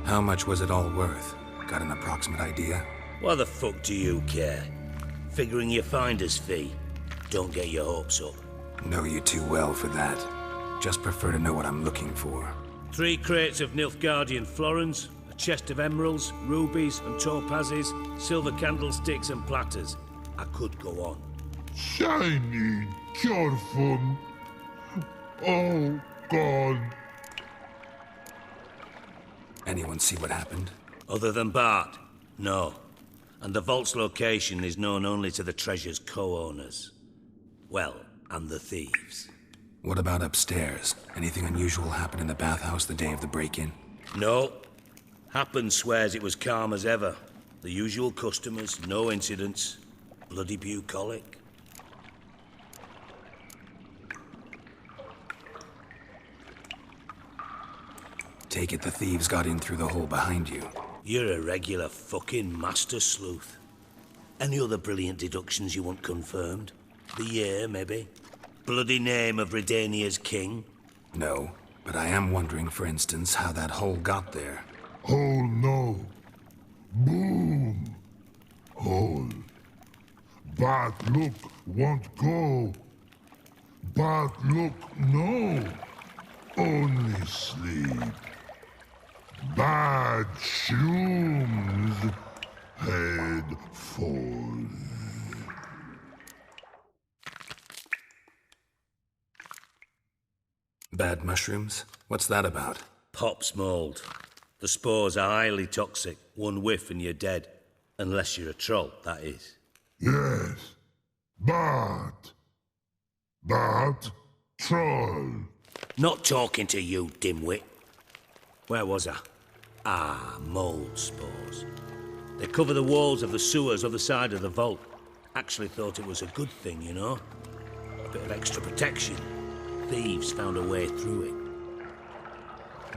How much was it all worth? Got an approximate idea? Why the fuck do you care? Figuring your finder's fee. Don't get your hopes up. Know you too well for that. Just prefer to know what I'm looking for. 3 crates of Nilfgaardian florins, a chest of emeralds, rubies and topazes, silver candlesticks and platters. I could go on. Shiny, careful. Oh, God. Anyone see what happened? Other than Bart? No. And the vault's location is known only to the treasure's co-owners. Well, and the thieves. What about upstairs? Anything unusual happen in the bathhouse the day of the break-in? No. Happen swears it was calm as ever. The usual customers, no incidents. Bloody bucolic. Take it the thieves got in through the hole behind you. You're a regular fucking master sleuth. Any other brilliant deductions you want confirmed? The year, maybe? Bloody name of Redania's king? No, but I am wondering, for instance, how that hole got there. Hole no. Boom. Hole. Bart look won't go. Bart look no. Only sleep. Bad shrooms. Head falls. Bad mushrooms? What's that about? Pops mold. The spores are highly toxic. One whiff and you're dead. Unless you're a troll, that is. Yes. Bart. Bart. Troll. Not talking to you, dimwit. Where was I? Ah, mold spores. They cover the walls of the sewers other side of the vault. Actually thought it was a good thing, you know? A bit of extra protection. Thieves found a way through it.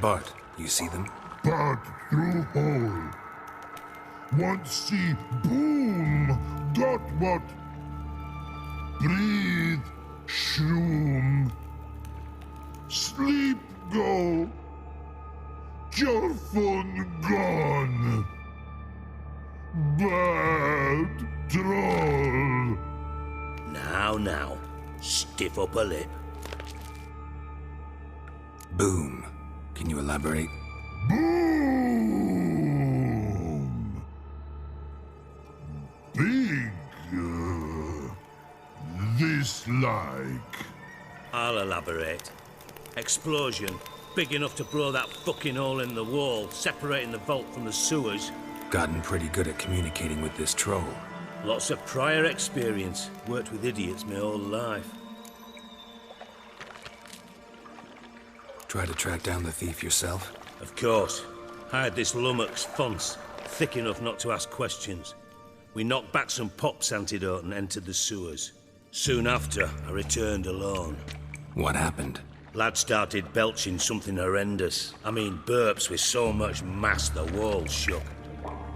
Bart, you see them? Bart through hole. Want see boom. Got what? Breathe. Shroom. Sleep go. Your phone gone. Bad troll. Now. Stiff upper lip. Boom. Can you elaborate? Boom. Big. This like. I'll elaborate. Explosion. Big enough to blow that fucking hole in the wall, separating the vault from the sewers. Gotten pretty good at communicating with this troll. Lots of prior experience. Worked with idiots my whole life. Try to track down the thief yourself? Of course. Hired this lummox, Fons, thick enough not to ask questions. We knocked back some Pop's antidote and entered the sewers. Soon after, I returned alone. What happened? Lad started belching something horrendous. I mean, burps with so much mass the walls shook.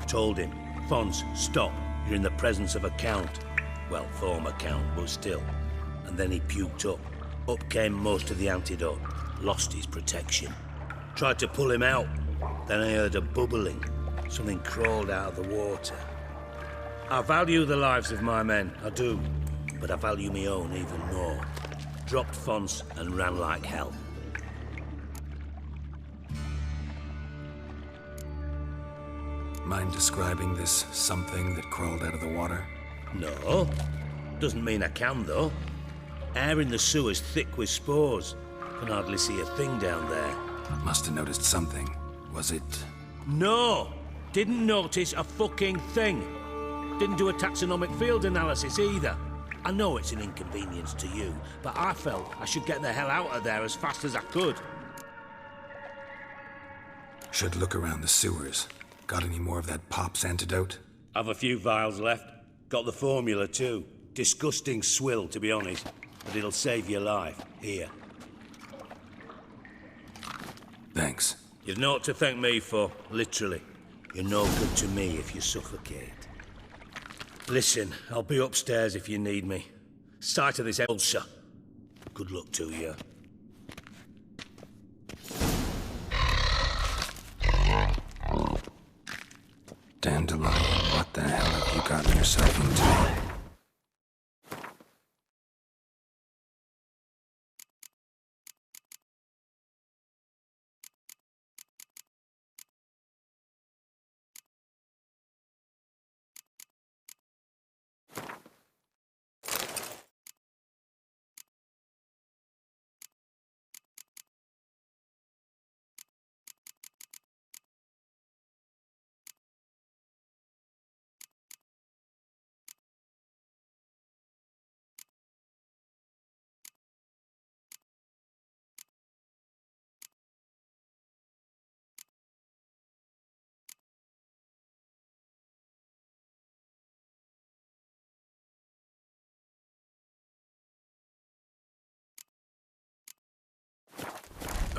Told him, Fons, stop. You're in the presence of a count. Well, former count, but still. And then he puked up. Up came most of the antidote. Lost his protection. Tried to pull him out. Then I heard a bubbling. Something crawled out of the water. I value the lives of my men, I do. But I value my own even more. Dropped Fons and ran like hell. Mind describing this something that crawled out of the water? No. Doesn't mean I can, though. Air in the sewer's thick with spores. Can hardly see a thing down there. Must have noticed something. Was it... No! Didn't notice a fucking thing. Didn't do a taxonomic field analysis either. I know it's an inconvenience to you, but I felt I should get the hell out of there as fast as I could. Should look around the sewers. Got any more of that Pop's antidote? I've a few vials left. Got the formula too. Disgusting swill, to be honest. But it'll save your life. Here. Thanks. You've naught to thank me for, literally. You're no good to me if you suffocate. Listen, I'll be upstairs if you need me. Sight of this ulcer. Good luck to you. Dandelion, what the hell have you gotten yourself into?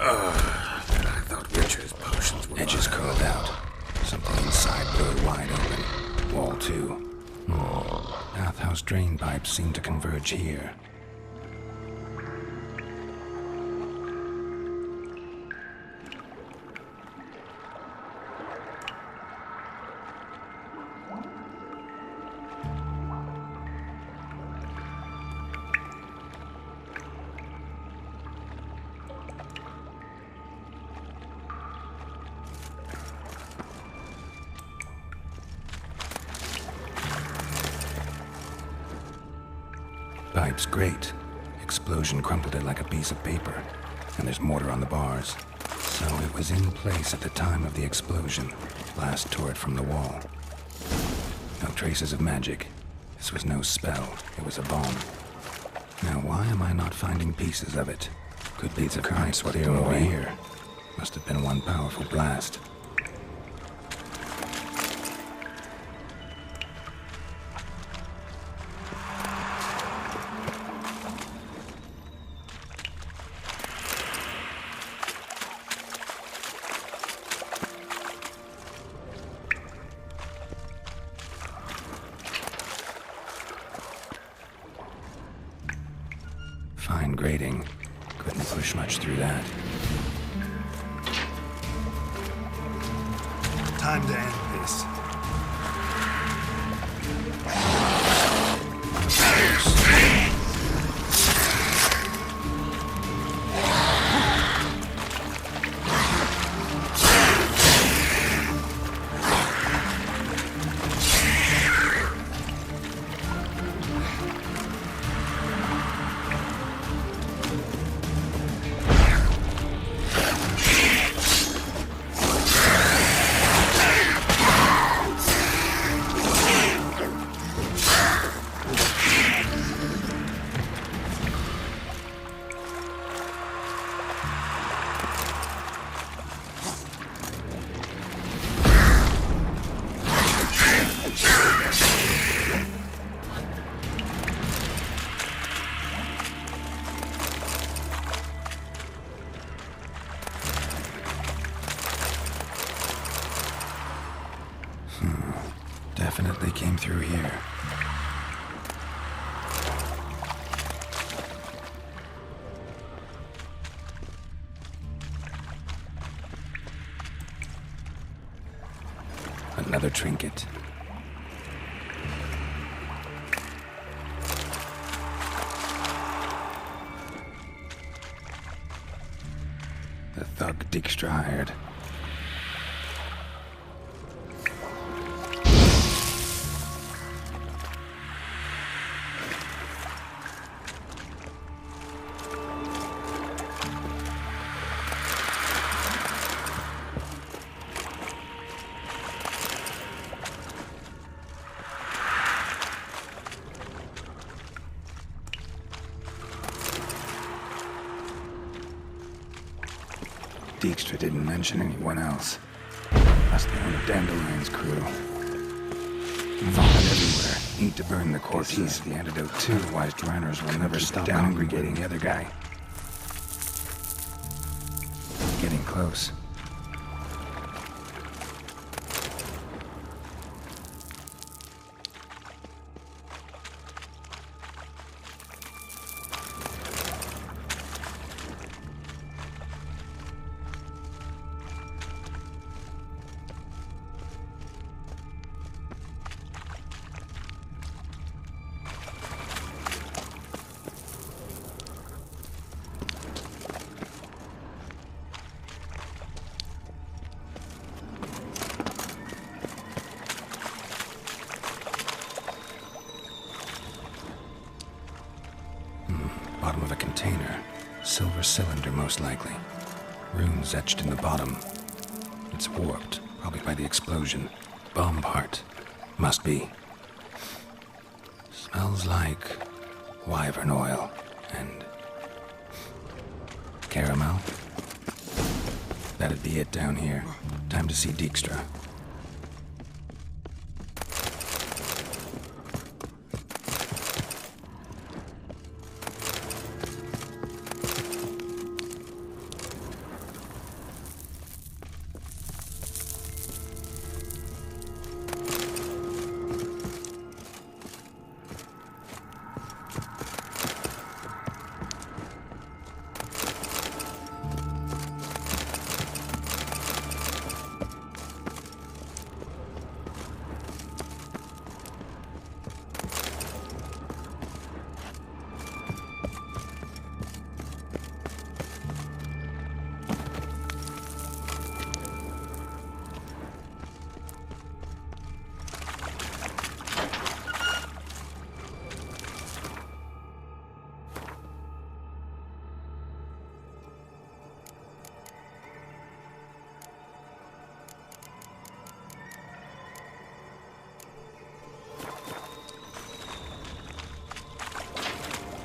I thought Richard's potions were edges curled out. Something inside blew wide open. Wall 2. Bathhouse drain pipes seem to converge here. Pipe's great. Explosion crumpled it like a piece of paper, and there's mortar on the bars. So it was in place at the time of the explosion. Blast tore it from the wall. No traces of magic. This was no spell. It was a bomb. Now why am I not finding pieces of it? Could be the kites what they're over here. Must have been one powerful blast. Fine grating. Couldn't push much through that. Time to end this. Definitely came through here. Another trinket. The thug DIJKSTRA hired. DIJKSTRA didn't mention anyone else. Must be one of Dandelion's crew. Vomit everywhere. Need to burn the corpse. He's the antidote too. Otherwise, Reiners will never stop congregating the other guy. Getting close. of a container. Silver cylinder, most likely. Runes etched in the bottom. It's warped, probably by the explosion. Bomb part. Must be. Smells like wyvern oil and caramel. That'd be it down here. Time to see Dijkstra.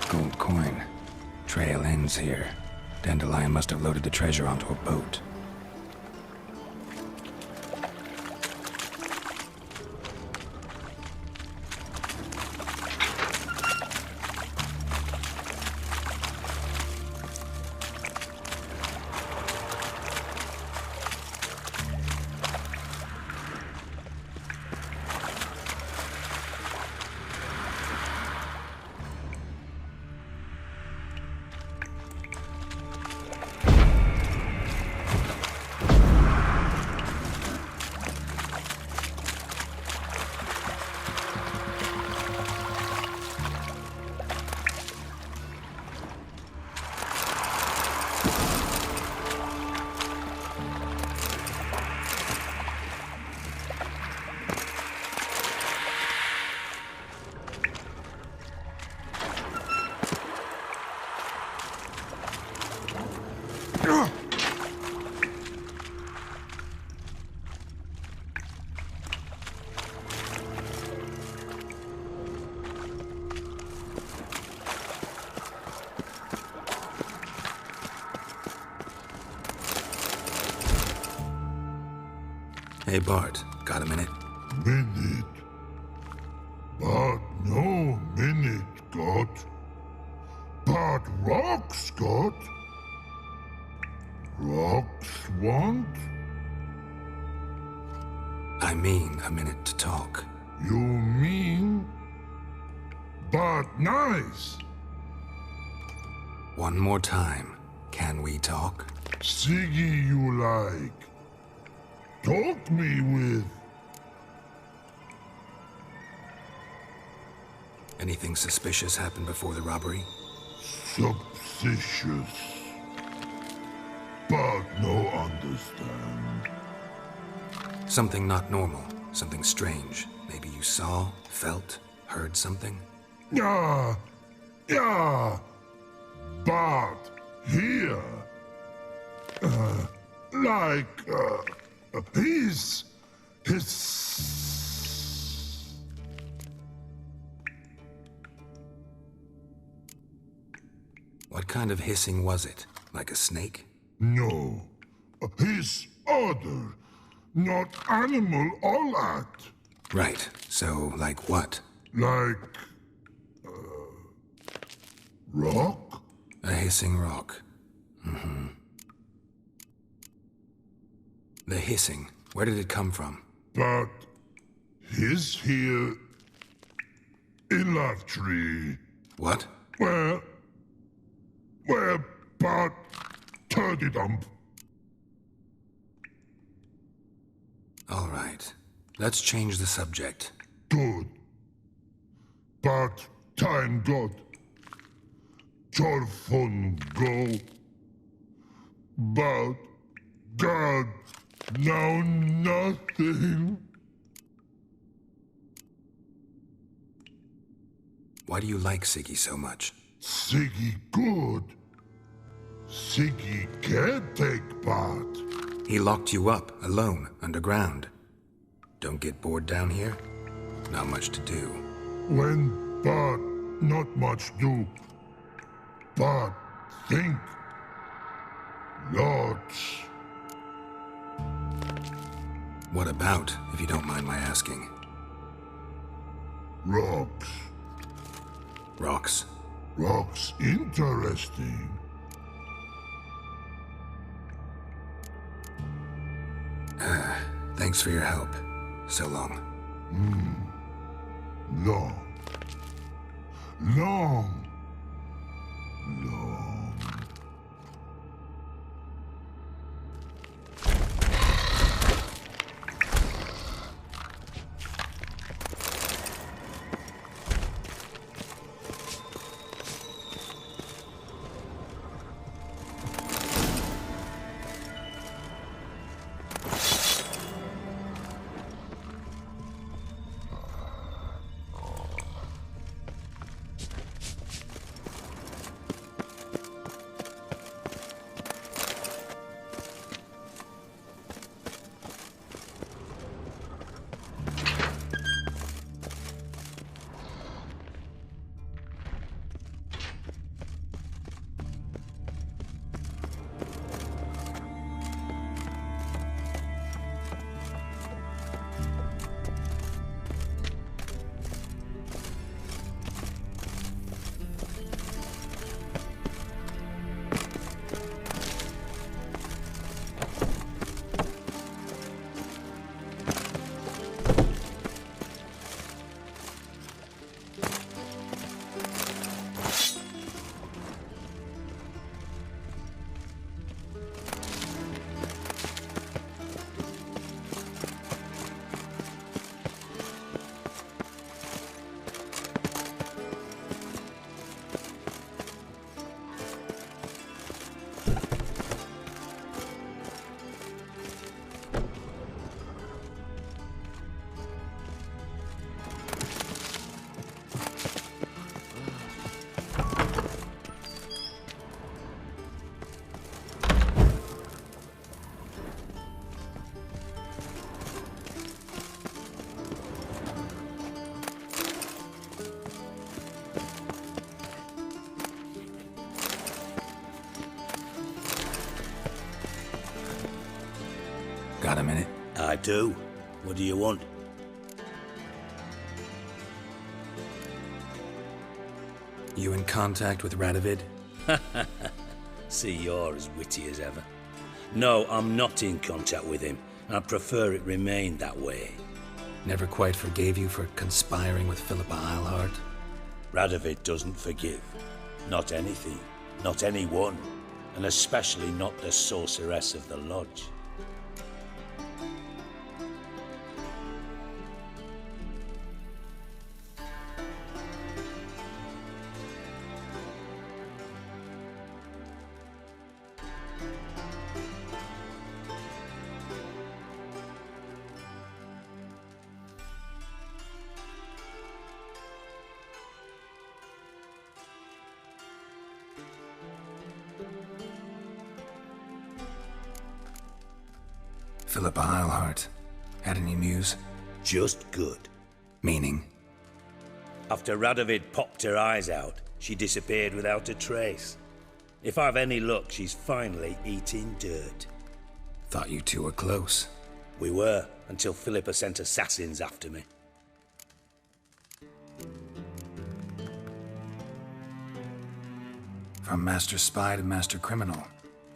Gold coin. Trail ends here. Dandelion must have loaded the treasure onto a boat. Hey, Bart, got a minute? Minute. But no minute, got. But rocks, got. Rocks want? I mean a minute to talk. You mean? But nice. One more time. Can we talk? Siggy you like. Talk me with. Anything suspicious happened before the robbery? Suspicious. But no understand. Something not normal. Something strange. Maybe you saw, felt, heard something? Yeah. But here. His. What kind of hissing was it? Like a snake? No. His other. Not animal all that. Right. So, like what? Like. Rock? A hissing rock. Mm-hmm. The hissing. Where did it come from? But. His here. In love tree. What? Where, but. Turdy dump. All right. Let's change the subject. Good. But time got. Jorfun go. But God, now nothing. Why do you like Siggy so much? Siggy good. Siggy can't take part. He locked you up, alone, underground. Don't get bored down here? Not much to do. When Bart not much do. Bart think. Lots. What about, if you don't mind my asking? Rocks. Rocks? Rocks interesting. Thanks for your help. So long. Long. Long. Long. Got a minute? I do. What do you want? You in contact with Radovid? See, you're as witty as ever. No, I'm not in contact with him. I prefer it remained that way. Never quite forgave you for conspiring with Philippa Eilhart? Radovid doesn't forgive. Not anything. Not anyone. And especially not the sorceress of the lodge. Philippa Eilhart. Had any news? Just good. Meaning? After Radovid popped her eyes out, she disappeared without a trace. If I've any luck, she's finally eating dirt. Thought you two were close. We were, until Philippa sent assassins after me. From master spy to master criminal.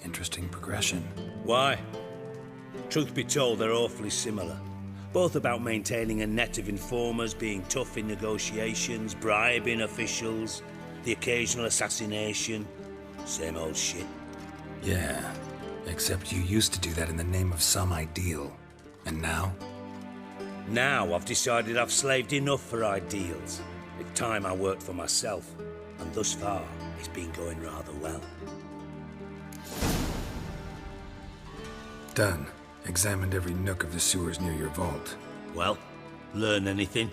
Interesting progression. Why? Truth be told, they're awfully similar. Both about maintaining a net of informers, being tough in negotiations, bribing officials, the occasional assassination. Same old shit. Yeah, except you used to do that in the name of some ideal. And now? Now I've decided I've slaved enough for ideals. It's time I worked for myself. And thus far, it's been going rather well. Done. Examined every nook of the sewers near your vault. Well, learn anything?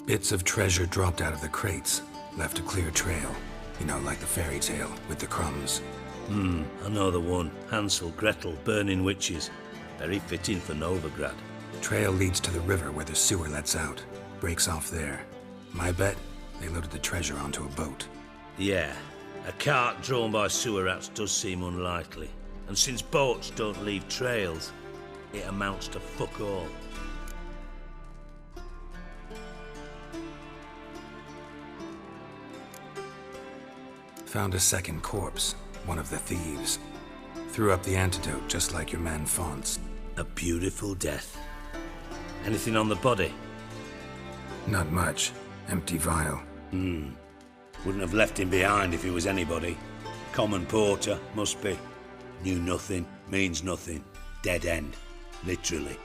Bits of treasure dropped out of the crates, left a clear trail. You know, like the fairy tale with the crumbs. I know the one. Hansel, Gretel, burning witches. Very fitting for Novigrad. Trail leads to the river where the sewer lets out. Breaks off there. My bet, they loaded the treasure onto a boat. Yeah, a cart drawn by sewer rats does seem unlikely. And since boats don't leave trails, it amounts to fuck all. Found a second corpse, one of the thieves. Threw up the antidote just like your man Fonz. A beautiful death. Anything on the body? Not much. Empty vial. Wouldn't have left him behind if he was anybody. Common porter, must be. Knew nothing, means nothing. Dead end. Literally.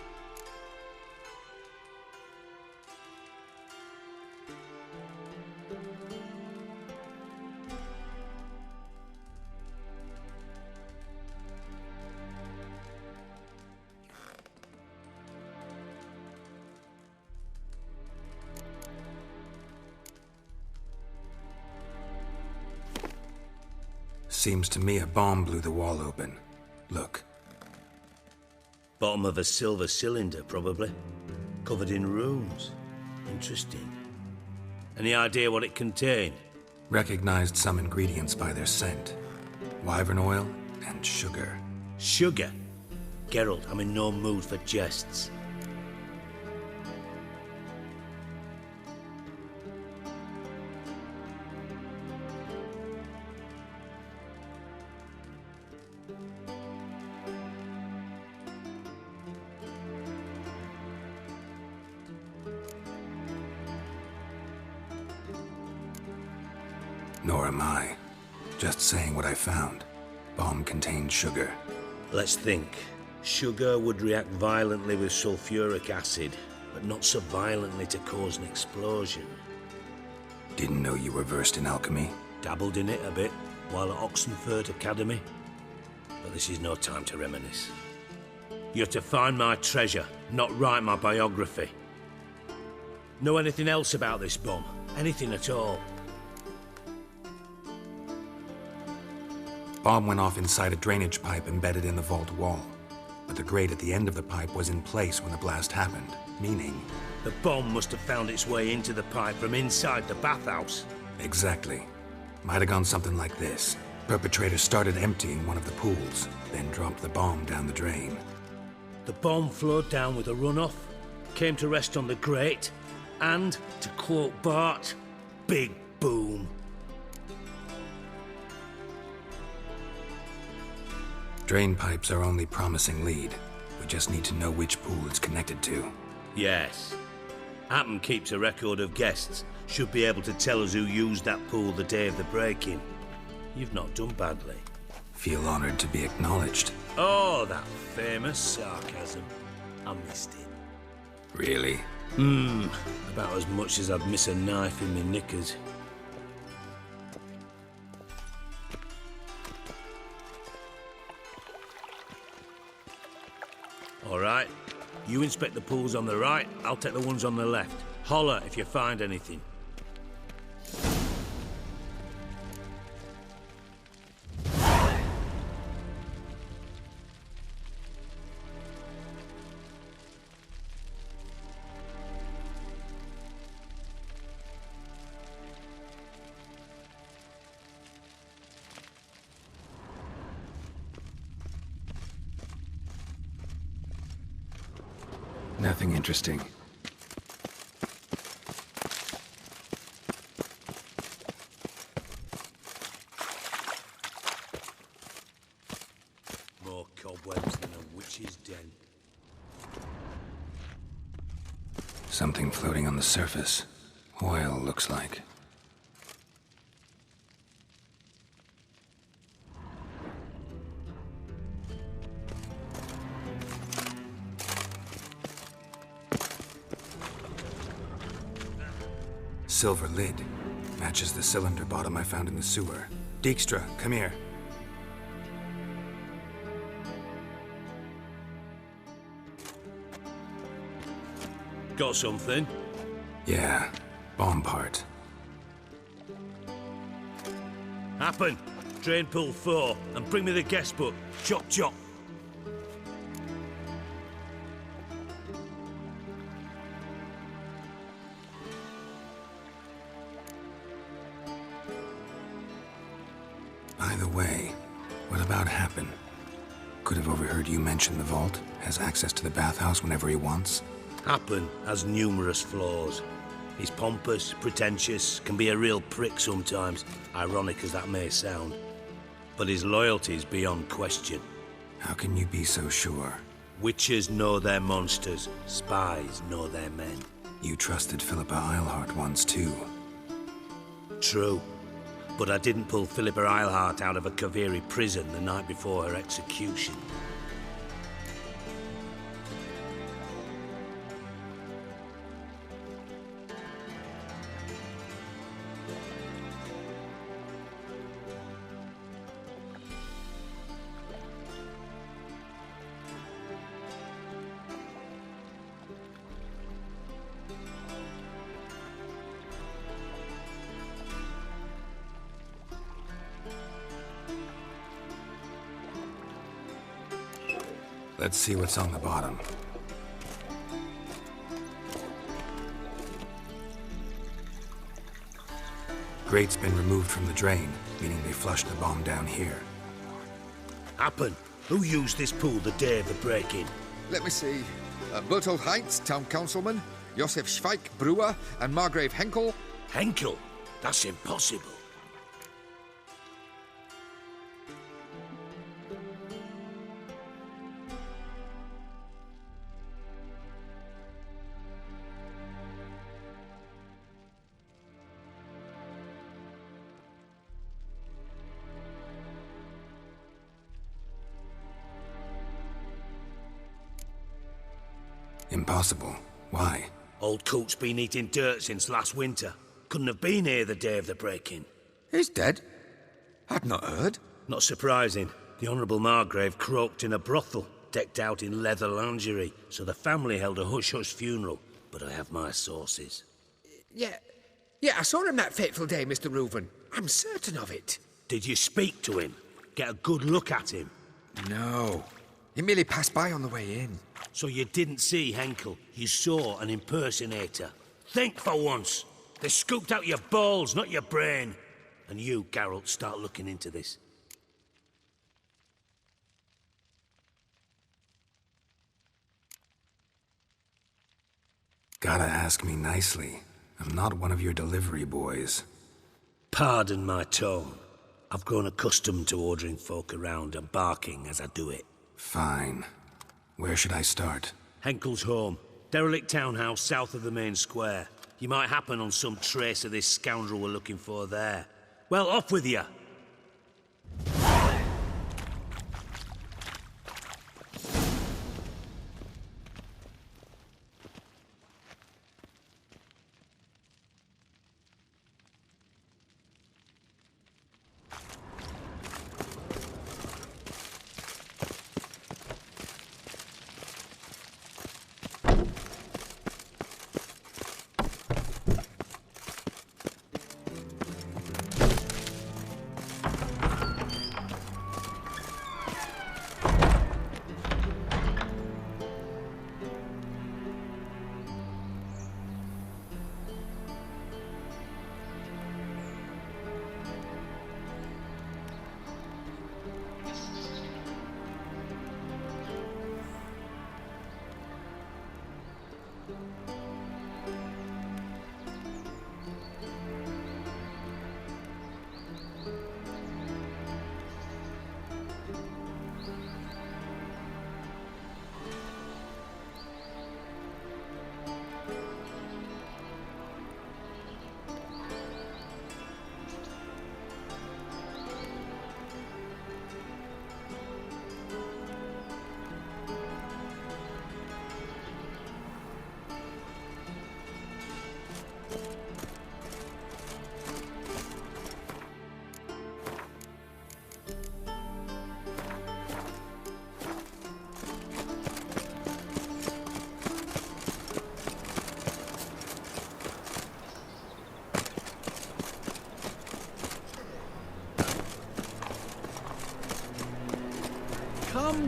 Seems to me a bomb blew the wall open. Look. Bottom of a silver cylinder, probably. Covered in runes. Interesting. Any idea what it contained? Recognized some ingredients by their scent. Wyvern oil and sugar. Sugar? Geralt, I'm in no mood for jests. Nor am I. Just saying what I found. Bomb contained sugar. Let's think. Sugar would react violently with sulfuric acid, but not so violently to cause an explosion. Didn't know you were versed in alchemy. Dabbled in it a bit while at Oxenford Academy. But this is no time to reminisce. You're to find my treasure, not write my biography. Know anything else about this bomb? Anything at all? Bomb went off inside a drainage pipe embedded in the vault wall. But the grate at the end of the pipe was in place when the blast happened, meaning... The bomb must have found its way into the pipe from inside the bathhouse. Exactly. Might have gone something like this. Perpetrator started emptying one of the pools, then dropped the bomb down the drain. The bomb flowed down with a runoff, came to rest on the grate, and, to quote BART, big boom. Drain pipes are only promising lead. We just need to know which pool it's connected to. Yes. Appen keeps a record of guests. Should be able to tell us who used that pool the day of the break-in. You've not done badly. Feel honored to be acknowledged. Oh, that famous sarcasm. I missed it. Really? About as much as I'd miss a knife in my knickers. All right. You inspect the pools on the right, I'll take the ones on the left. Holler if you find anything. Nothing interesting. More cobwebs than a witch's den. Something floating on the surface. Oil, looks like. Silver lid. Matches the cylinder bottom I found in the sewer. DIJKSTRA, come here. Got something? Yeah, Bomb part. Happen. Drain pool 4, and bring me the guest book. Chop chop. By the way, what about Happen? Could have overheard you mention the vault. Has access to the bathhouse whenever he wants. Happen has numerous flaws. He's pompous, pretentious, can be a real prick sometimes, ironic as that may sound. But his loyalty is beyond question. How can you be so sure? Witches know their monsters, spies know their men. You trusted Philippa Eilhart once too. True. But I didn't pull Philippa Eilhart out of a Kaviri prison the night before her execution. Let's see what's on the bottom. Grate's been removed from the drain, meaning they flushed the bomb down here. Happen. Who used this pool the day of the break-in? Let me see. Bertold Heitz, town councilman, Josef Schweik, brewer, and Margrave Henkel. Henkel? That's impossible. Impossible. Why? Old Coot's been eating dirt since last winter. Couldn't have been here the day of the break-in. He's dead? I'd not heard. Not surprising. The Honourable Margrave croaked in a brothel, decked out in leather lingerie, so the family held a hush-hush funeral. But I have my sources. Yeah, I saw him that fateful day, Mr. Reuven. I'm certain of it. Did you speak to him? Get a good look at him? No. He merely passed by on the way in. So you didn't see Henkel, you saw an impersonator. Think for once. They scooped out your balls, not your brain. And you, Geralt, start looking into this. Gotta ask me nicely. I'm not one of your delivery boys. Pardon my tone. I've grown accustomed to ordering folk around and barking as I do it. Fine. Where should I start? Henkel's home. Derelict townhouse south of the main square. You might happen on some trace of this scoundrel we're looking for there. Well, off with you!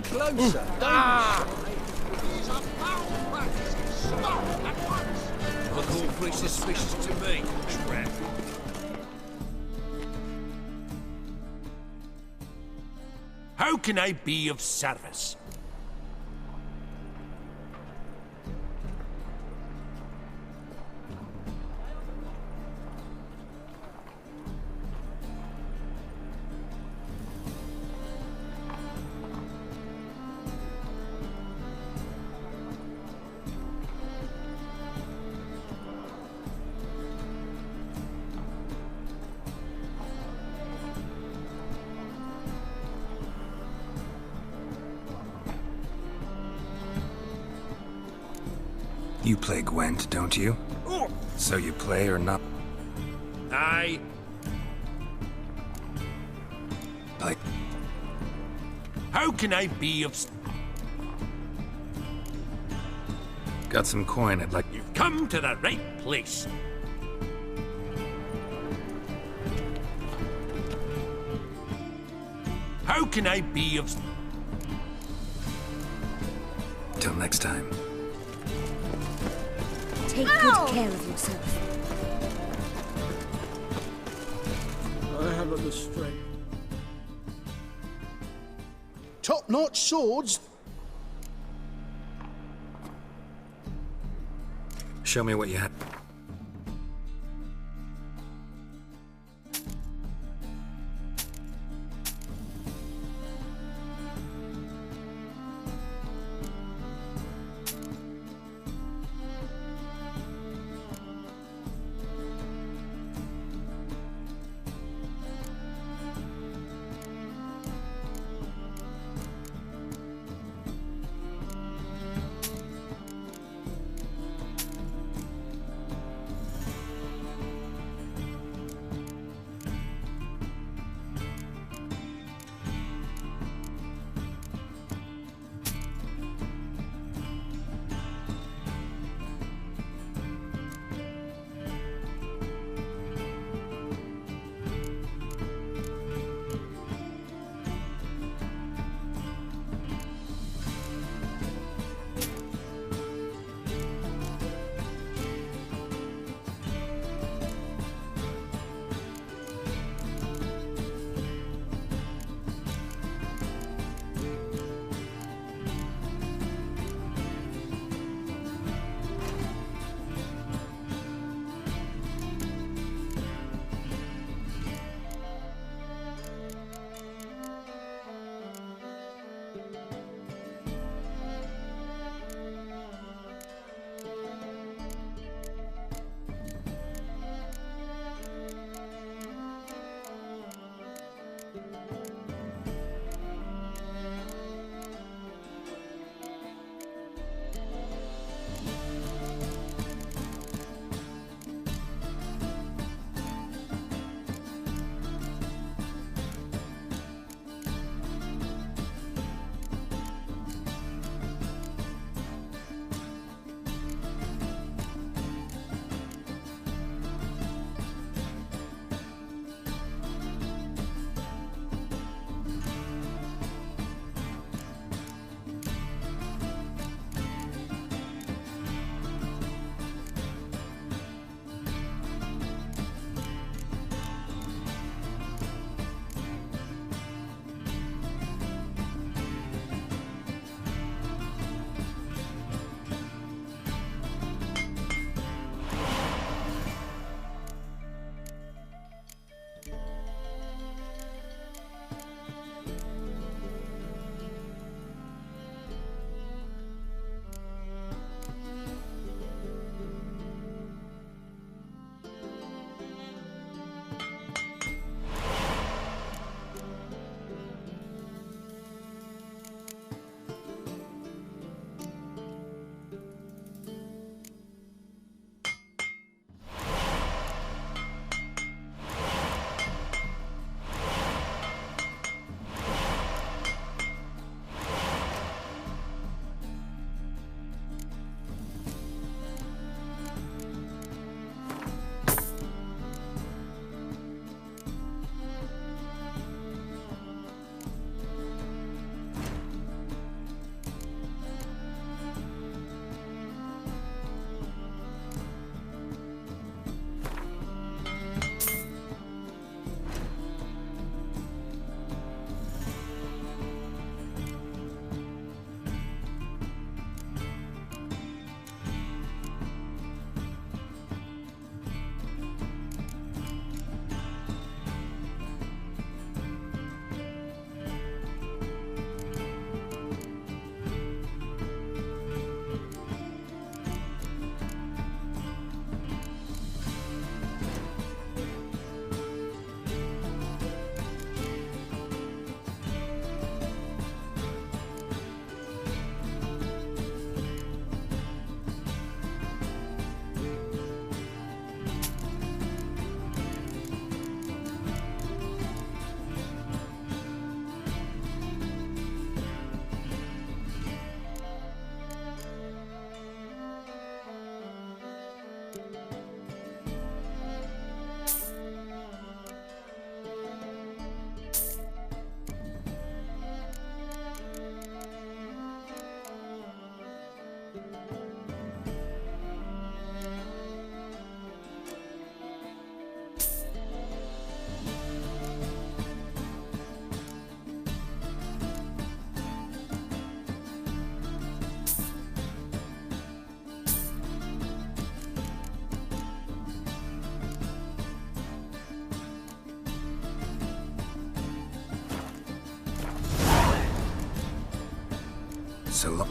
Come closer. Look all pretty suspicious to me, tramp. How can I be of service? You play Gwent, don't you? So you play or not Aye. play? How can I be of... Got some coin I'd like... You've come to the right place. How can I be of... Till next time. Take good care of yourself. I haven't the strength. Top-notch swords. Show me what you had. So long.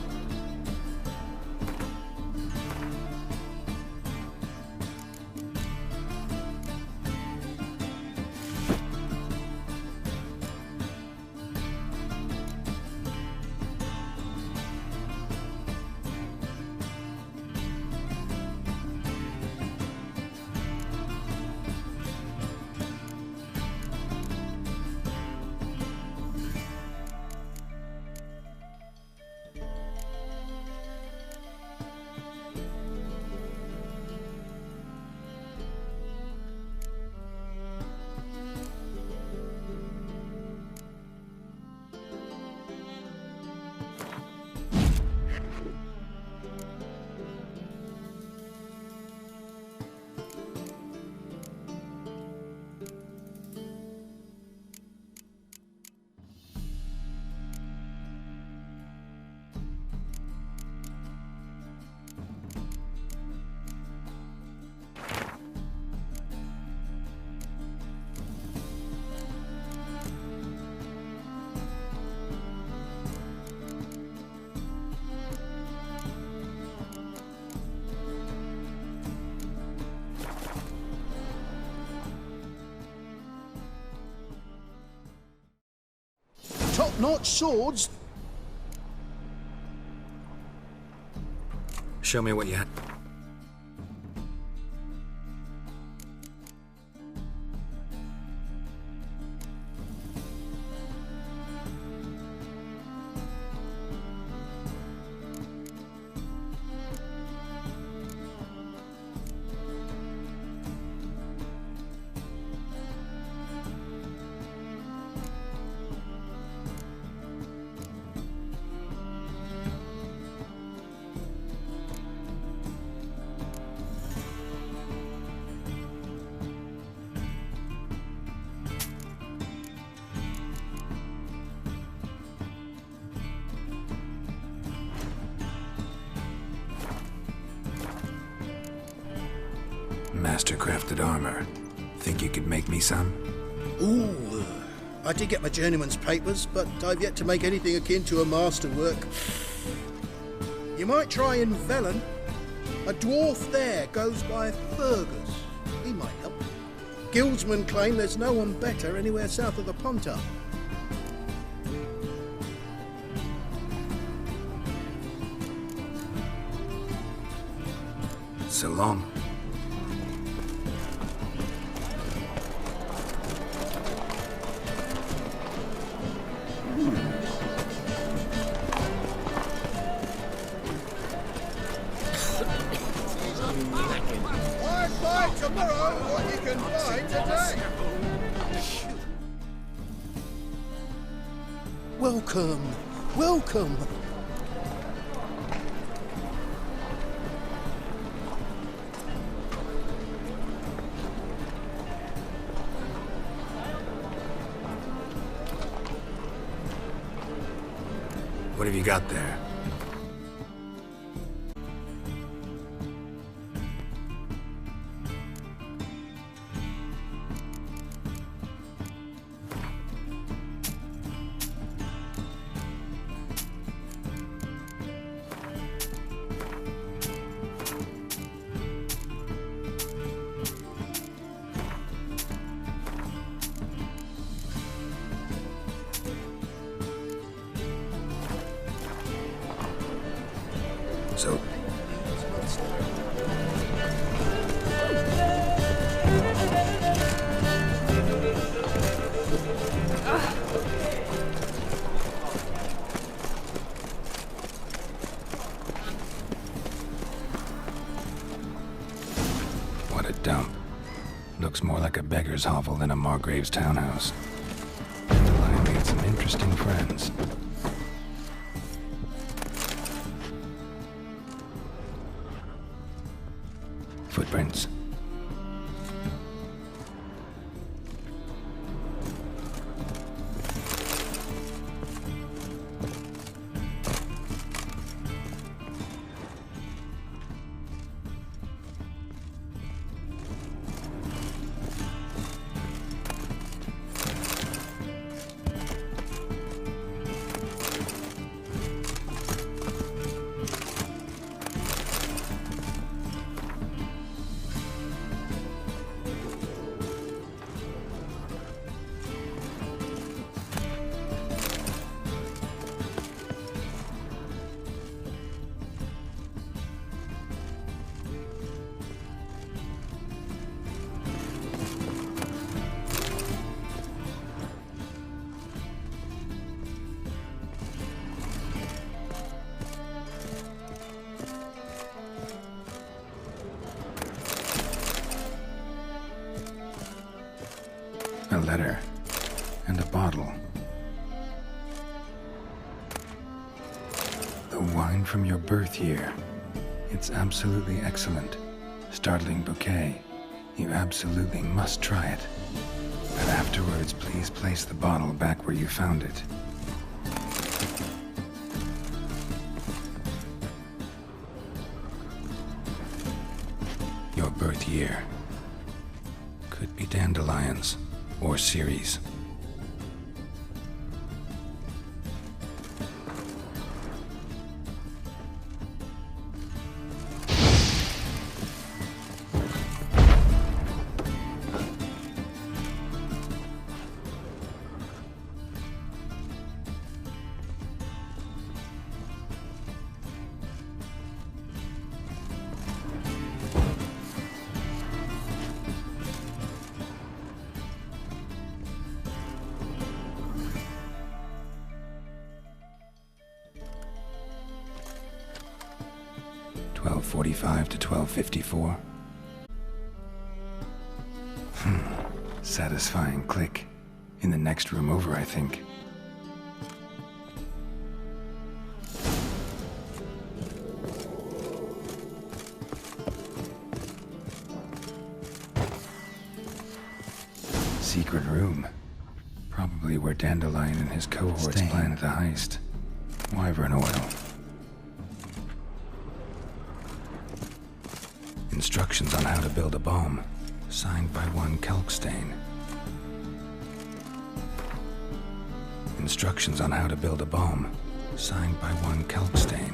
Top-notch swords. Show me what you had. Master-crafted armor. Think you could make me some? Ooh, I did get my journeyman's papers, but I've yet to make anything akin to a masterwork. You might try in Velen. A dwarf there goes by Fergus. He might help. Guildsmen claim there's no one better anywhere south of the Pontar. So long. Tomorrow, what you can find today. Welcome, welcome. What have you got there? So... What a dump. Looks more like a beggar's hovel than a Margrave's townhouse. I made some interesting friends. footprints. A letter and a bottle. The wine from your birth year. It's absolutely excellent. Startling bouquet. You absolutely must try it. But afterwards, please place the bottle back where you found it. Your birth year. Could be dandelions. Or series. .45 to 12:54. Satisfying click. In the next room over, I think. Secret room. Probably where Dandelion and his cohorts planned the heist. Wyvern oil. Instructions on how to build a bomb, signed by one Kalkstain. Instructions on how to build a bomb, signed by one Kalkstain.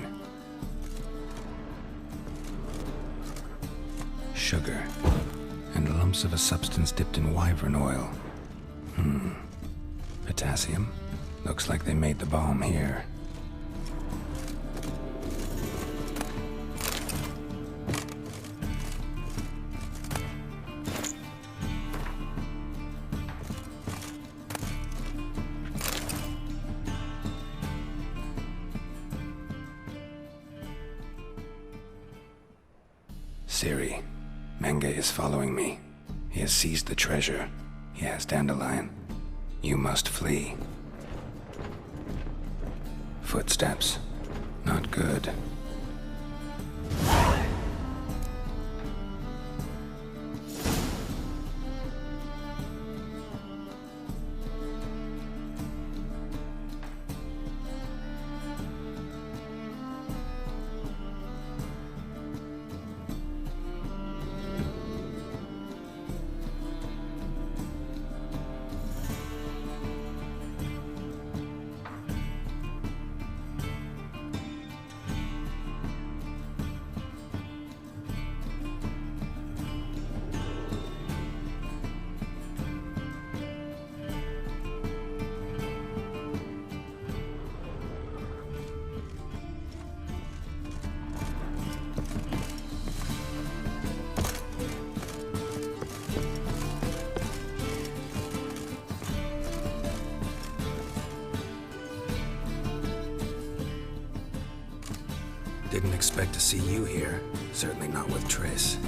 Sugar, and lumps of a substance dipped in wyvern oil. Potassium? Looks like they made the bomb here. CIRI. Menge is following me. He has seized the treasure. He has Dandelion. You must flee. Footsteps. Not good. Didn't expect to see you here. Certainly not with TRISS.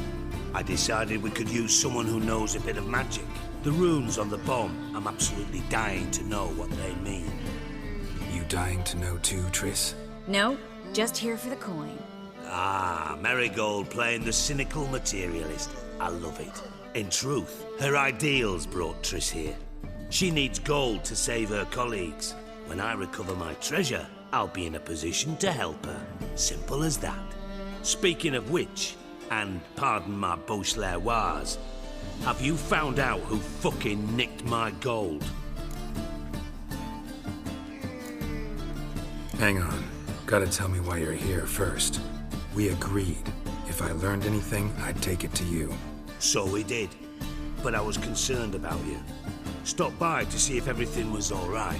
I decided we could use someone who knows a bit of magic. The runes on the bomb, I'm absolutely dying to know what they mean. You dying to know too, TRISS? No, just here for the coin. Ah, Marigold playing the cynical materialist. I love it. In truth, her ideals brought Triss here. She needs gold to save her colleagues. When I recover my treasure, I'll be in a position to help her. Simple as that. Speaking of which, and pardon my Beauclervoise, have you found out who fucking nicked my gold? Hang on. Gotta tell me why you're here first. We agreed. If I learned anything, I'd take it to you. So we did. But I was concerned about you. Stopped by to see if everything was all right.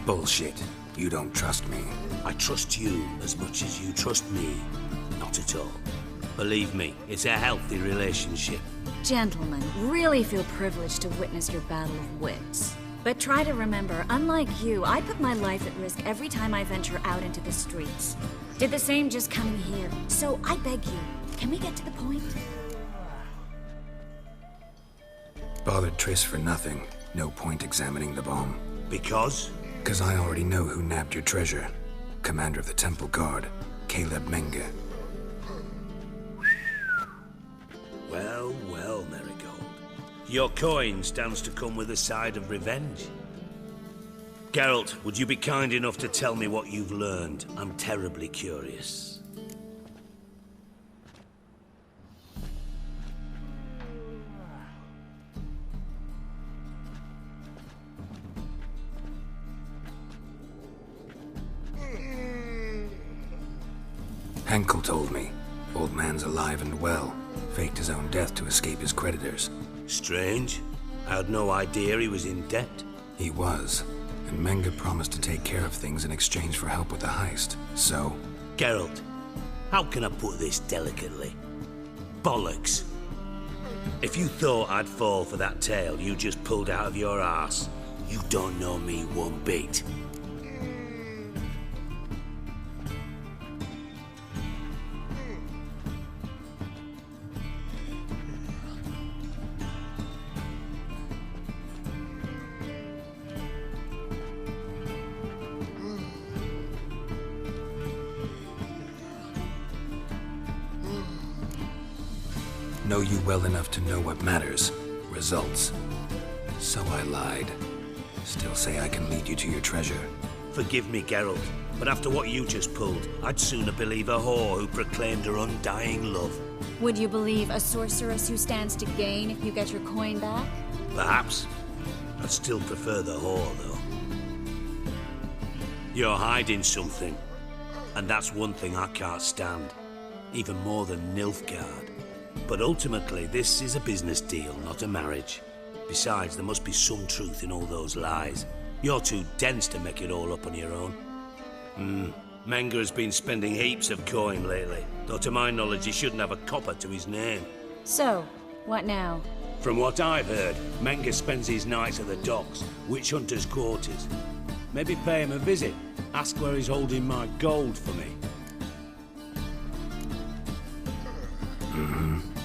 Bullshit. You don't trust me. I trust you as much as you trust me. Not at all. Believe me, it's a healthy relationship. Gentlemen, really feel privileged to witness your battle of wits. But try to remember, unlike you, I put my life at risk every time I venture out into the streets. Did the same just coming here. So I beg you, can we get to the point? Bothered Triss for nothing. No point examining the bomb. Because? Because I already know who nabbed your treasure. Commander of the Temple Guard, Caleb Menge. Well, well, Marigold. Your coin stands to come with a side of revenge. Geralt, would you be kind enough to tell me what you've learned? I'm terribly curious. Henkel told me. Old man's alive and well. Faked his own death to escape his creditors. Strange. I had no idea he was in debt. He was. And Menge promised to take care of things in exchange for help with the heist. So... Geralt, how can I put this delicately? Bollocks. If you thought I'd fall for that tale you just pulled out of your arse, you don't know me one bit. Know you well enough to know what matters. Results. So I lied. Still say I can lead you to your treasure. Forgive me, Geralt, but after what you just pulled, I'd sooner believe a whore who proclaimed her undying love. Would you believe a sorceress who stands to gain if you get your coin back? Perhaps. I'd still prefer the whore, though. You're hiding something, and that's one thing I can't stand. Even more than Nilfgaard. But ultimately, this is a business deal, not a marriage. Besides, there must be some truth in all those lies. You're too dense to make it all up on your own. Menge has been spending heaps of coin lately, though to my knowledge he shouldn't have a copper to his name. So, what now? From what I've heard, Menge spends his nights at the docks, witch hunters' quarters. Maybe pay him a visit, ask where he's holding my gold for me.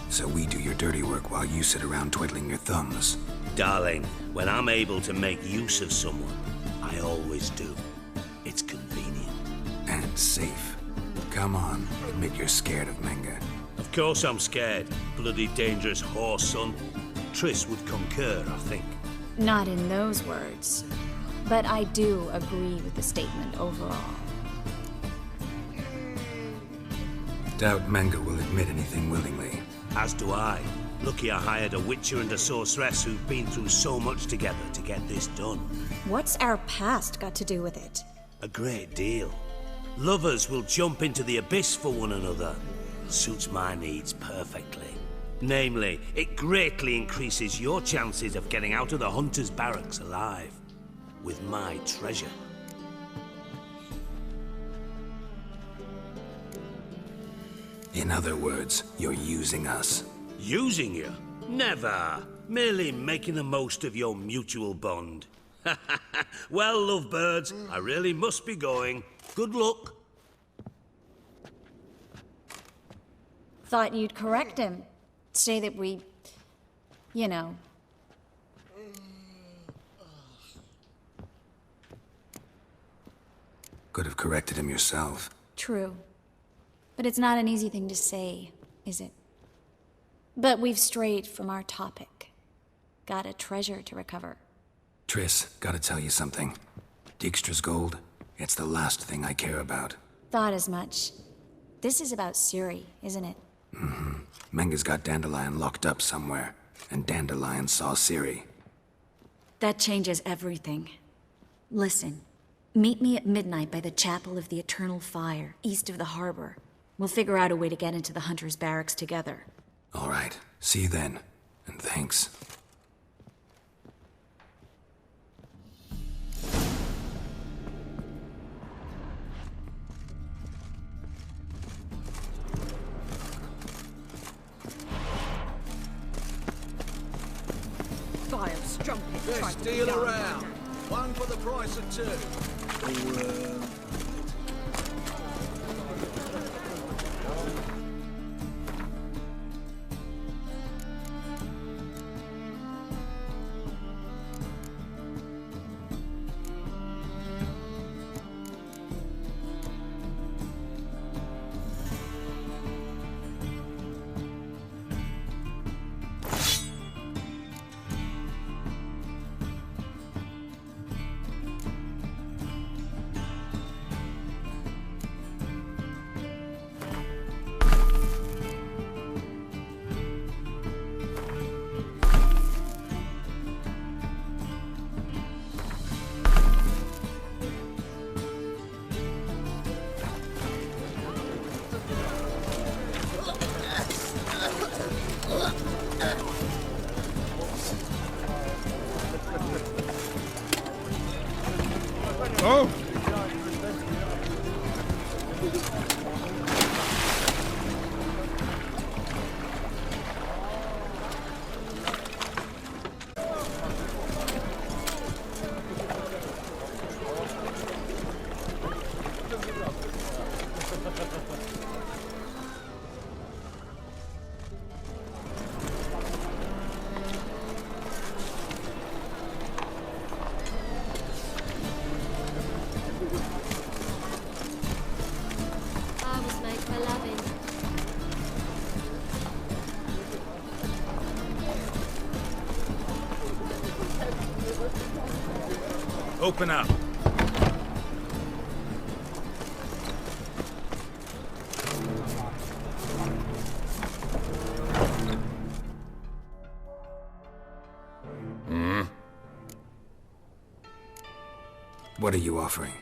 So we do your dirty work while you sit around twiddling your thumbs. Darling, when I'm able to make use of someone, I always do. It's convenient. And safe. Come on, admit you're scared of Menge. Of course I'm scared. Bloody dangerous whore, son. Triss would concur, I think. Not in those words. But I do agree with the statement overall. Doubt Menge will admit anything willingly. As do I. Lucky I hired a witcher and a sorceress who've been through so much together to get this done. What's our past got to do with it? A great deal. Lovers will jump into the abyss for one another. Suits my needs perfectly. Namely, it greatly increases your chances of getting out of the hunter's barracks alive. With my treasure. In other words, you're using us. Using you? Never. Merely making the most of your mutual bond. Well, lovebirds, I really must be going. Good luck. Thought you'd correct him. Say that we... you know... Could have corrected him yourself. True. But it's not an easy thing to say, is it? But we've strayed from our topic. Got a treasure to recover. Triss, gotta tell you something. Dijkstra's gold, it's the last thing I care about. Thought as much. This is about CIRI, isn't it? Mm-hmm. Menga's got Dandelion locked up somewhere, and Dandelion saw CIRI. That changes everything. Listen, meet me at midnight by the Chapel of the Eternal Fire, east of the harbor. We'll figure out a way to get into the Hunter's barracks together. All right, see you then, and thanks. Best deal around. One for the price of two. Oh! Open up. What are you offering?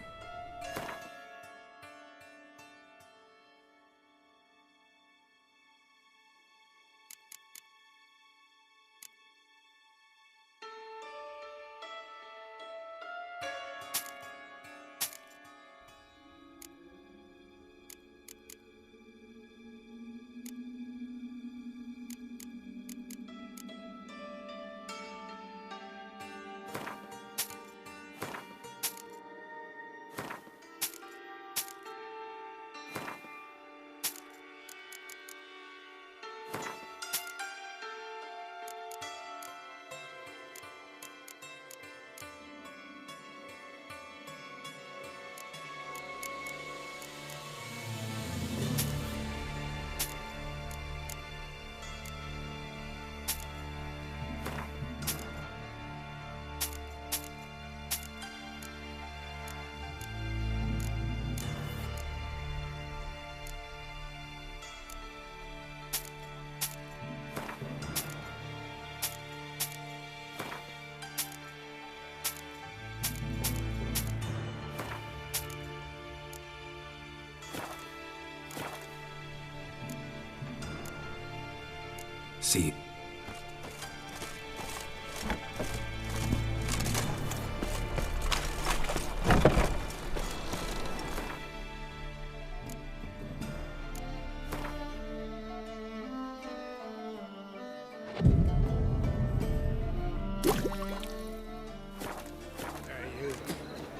See.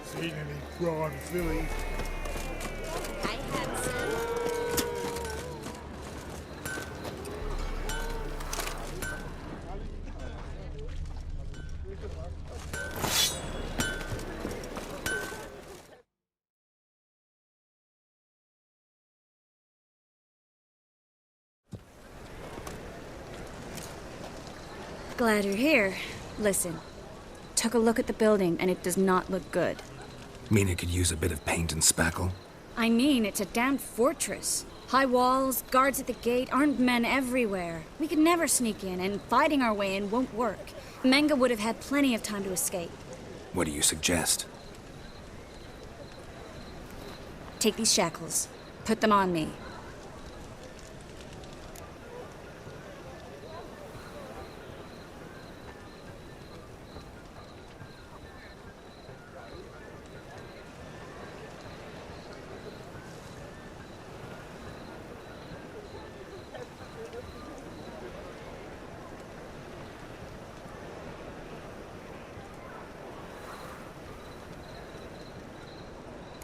Seen any prawn filly? Glad you're here. Listen, took a look at the building and it does not look good. Mean it could use a bit of paint and spackle? I mean, it's a damn fortress. High walls, guards at the gate, armed men everywhere. We could never sneak in, and fighting our way in won't work. Menge would have had plenty of time to escape. What do you suggest? Take these shackles. Put them on me.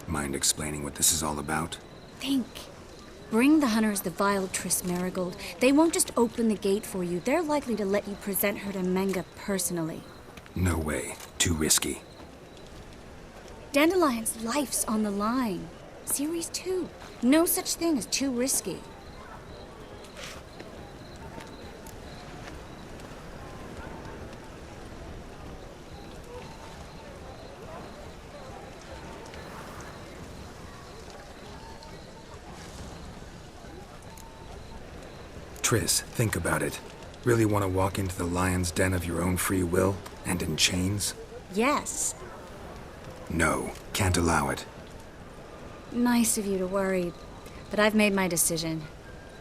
Mind explaining what this is all about? Think. Bring the hunters the vile Triss Marigold. They won't just open the gate for you. They're likely to let you present her to Menge personally. No way. Too risky. Dandelion's life's on the line. Series 2. No such thing as too risky. Triss, think about it. Really want to walk into the lion's den of your own free will, and in chains? Yes. No, can't allow it. Nice of you to worry, but I've made my decision,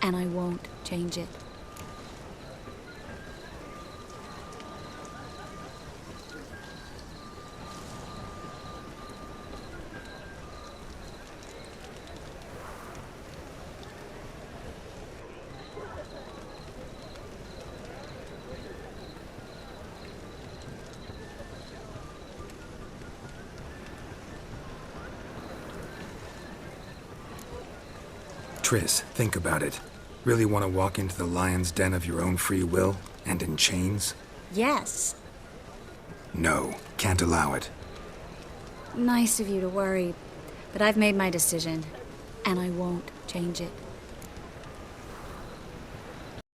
and I won't change it. Triss, think about it. Really want to walk into the lion's den of your own free will, and in chains? Yes. No, can't allow it. Nice of you to worry, but I've made my decision, and I won't change it.